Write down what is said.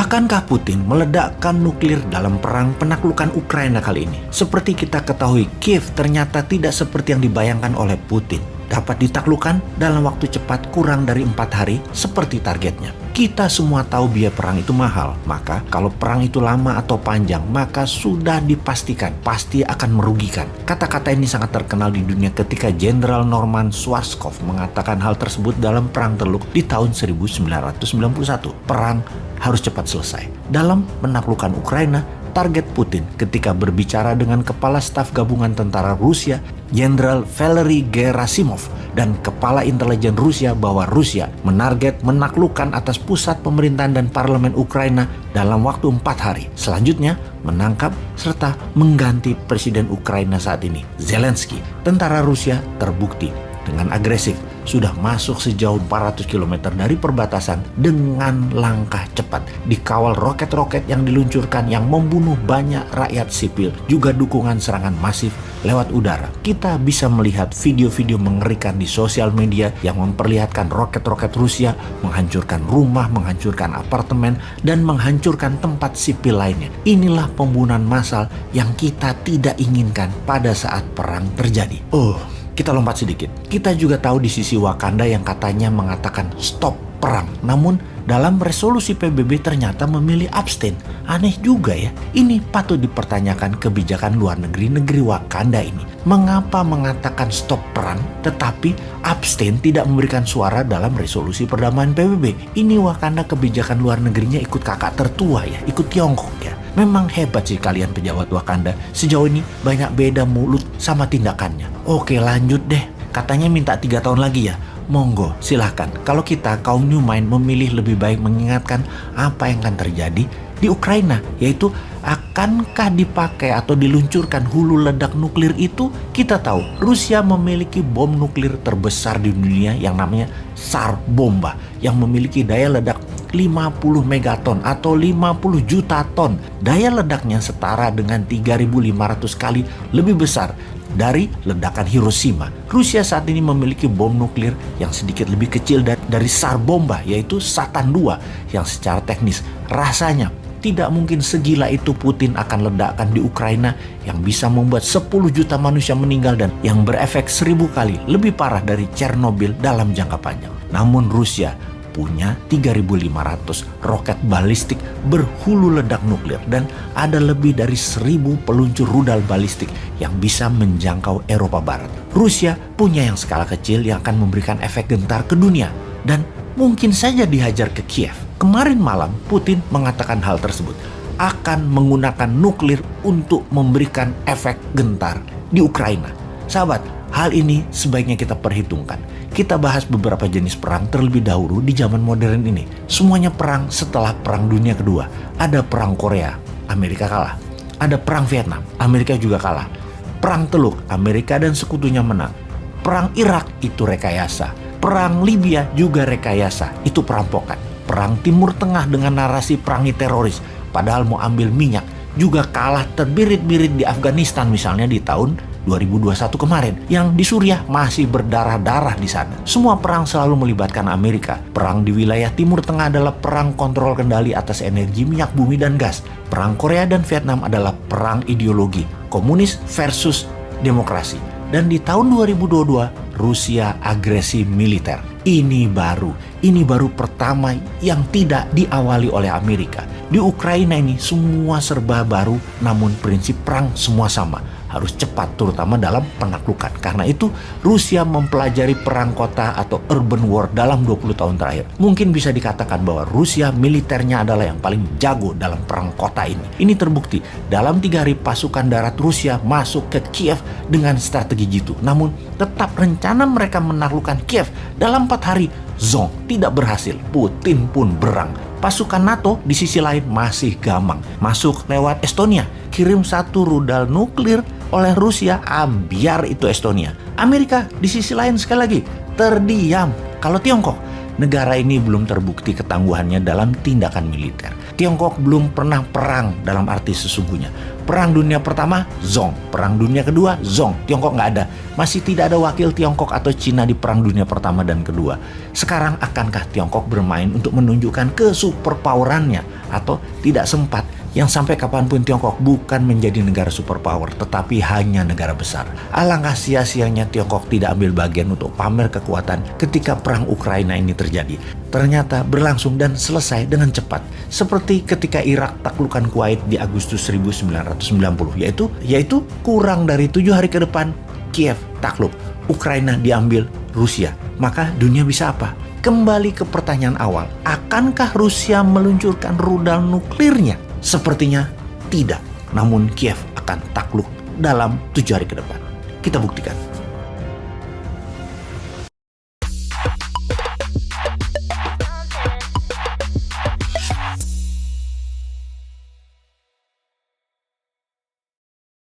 Akankah Putin meledakkan nuklir dalam perang penaklukan Ukraina kali ini? Seperti kita ketahui, Kiev ternyata tidak seperti yang dibayangkan oleh Putin. Dapat ditaklukkan dalam waktu cepat kurang dari 4 hari seperti targetnya. Kita semua tahu biaya perang itu mahal, maka kalau perang itu lama atau panjang, maka sudah dipastikan pasti akan merugikan. Kata-kata ini sangat terkenal di dunia ketika Jenderal Norman Schwarzkopf mengatakan hal tersebut dalam Perang Teluk di tahun 1991. Perang harus cepat selesai. Dalam menaklukkan Ukraina, target Putin ketika berbicara dengan Kepala Staf Gabungan Tentara Rusia, Jenderal Valery Gerasimov, dan Kepala Intelijen Rusia bahwa Rusia menarget menaklukkan atas pusat pemerintahan dan parlemen Ukraina dalam waktu 4 hari. Selanjutnya, menangkap serta mengganti Presiden Ukraina saat ini, Zelensky. Tentara Rusia terbukti dengan agresif sudah masuk sejauh 400 km dari perbatasan dengan langkah cepat. Dikawal roket-roket yang diluncurkan yang membunuh banyak rakyat sipil, juga dukungan serangan masif lewat udara. Kita bisa melihat video-video mengerikan di sosial media yang memperlihatkan roket-roket Rusia menghancurkan rumah, menghancurkan apartemen, dan menghancurkan tempat sipil lainnya. Inilah pembunuhan massal yang kita tidak inginkan pada saat perang terjadi. Kita lompat sedikit. Kita juga tahu di sisi Wakanda yang katanya mengatakan stop perang. Namun dalam resolusi PBB ternyata memilih abstain. Aneh juga ya. Ini patut dipertanyakan kebijakan luar negeri Wakanda ini. Mengapa mengatakan stop perang tetapi abstain tidak memberikan suara dalam resolusi perdamaian PBB? Ini Wakanda kebijakan luar negerinya ikut kakak tertua ya, ikut Tiongkok ya. Memang hebat sih kalian pejabat Wakanda. Sejauh ini banyak beda mulut sama tindakannya. Oke, lanjut deh. Katanya minta 3 tahun lagi ya. Monggo, silahkan. Kalau kita kaum New Mind memilih lebih baik mengingatkan apa yang akan terjadi di Ukraina, yaitu akankah dipakai atau diluncurkan hulu ledak nuklir itu? Kita tahu Rusia memiliki bom nuklir terbesar di dunia yang namanya Tsar Bomba yang memiliki daya ledak 50 megaton atau 50 juta ton. Daya ledaknya setara dengan 3.500 kali lebih besar dari ledakan Hiroshima. Rusia saat ini memiliki bom nuklir yang sedikit lebih kecil dari Tsar Bomba, yaitu Satan II, yang secara teknis rasanya tidak mungkin segila itu Putin akan ledakkan di Ukraina yang bisa membuat 10 juta manusia meninggal dan yang berefek 1000 kali lebih parah dari Chernobyl dalam jangka panjang. Namun Rusia punya 3.500 roket balistik berhulu ledak nuklir dan ada lebih dari 1.000 peluncur rudal balistik yang bisa menjangkau Eropa Barat. Rusia punya yang skala kecil yang akan memberikan efek gentar ke dunia dan mungkin saja dihajar ke Kiev. Kemarin malam Putin mengatakan hal tersebut, akan menggunakan nuklir untuk memberikan efek gentar di Ukraina. Sahabat, hal ini sebaiknya kita perhitungkan. Kita bahas beberapa jenis perang terlebih dahulu di zaman modern ini. Semuanya perang setelah Perang Dunia Kedua. Ada Perang Korea, Amerika kalah. Ada Perang Vietnam, Amerika juga kalah. Perang Teluk, Amerika dan sekutunya menang. Perang Irak itu rekayasa. Perang Libya juga rekayasa, itu perampokan. Perang Timur Tengah dengan narasi perangi teroris, padahal mau ambil minyak, juga kalah terbirit-birit di Afghanistan misalnya di tahun 2021 kemarin, yang di Suriah masih berdarah-darah di sana. Semua perang selalu melibatkan Amerika. Perang di wilayah Timur Tengah adalah perang kontrol kendali atas energi minyak bumi dan gas. Perang Korea dan Vietnam adalah perang ideologi, komunis versus demokrasi. Dan di tahun 2022, Rusia agresi militer. Ini baru pertama yang tidak diawali oleh Amerika. Di Ukraina ini semua serba baru, namun prinsip perang semua sama. Harus cepat, terutama dalam penaklukan. Karena itu Rusia mempelajari perang kota atau urban war dalam 20 tahun terakhir. Mungkin bisa dikatakan bahwa Rusia militernya adalah yang paling jago dalam perang kota ini. Ini terbukti dalam 3 hari pasukan darat Rusia masuk ke Kiev dengan strategi jitu. Namun tetap rencana mereka menaklukkan Kiev dalam 4 hari zonk, tidak berhasil. Putin pun berang. Pasukan NATO di sisi lain masih gamang. Masuk lewat Estonia, kirim 1 rudal nuklir oleh Rusia, biar itu Estonia. Amerika di sisi lain sekali lagi terdiam. Kalau Tiongkok negara ini belum terbukti ketangguhannya dalam tindakan militer. Tiongkok belum pernah perang dalam arti sesungguhnya. Perang Dunia Pertama, zong. Perang Dunia Kedua, zong. Tiongkok nggak ada. Masih tidak ada wakil Tiongkok atau Cina di Perang Dunia Pertama dan Kedua. Sekarang akankah Tiongkok bermain untuk menunjukkan kesuperpowerannya atau tidak sempat? Yang sampai kapanpun Tiongkok bukan menjadi negara superpower, tetapi hanya negara besar. Alangkah sia-sianya Tiongkok tidak ambil bagian untuk pamer kekuatan ketika perang Ukraina ini terjadi. Ternyata berlangsung dan selesai dengan cepat. Seperti ketika Irak taklukkan Kuwait di Agustus 1990, yaitu kurang dari 7 hari ke depan Kiev takluk, Ukraina diambil Rusia. Maka dunia bisa apa? Kembali ke pertanyaan awal, akankah Rusia meluncurkan rudal nuklirnya? Sepertinya tidak, namun Kiev akan takluk dalam 7 hari ke depan. Kita buktikan.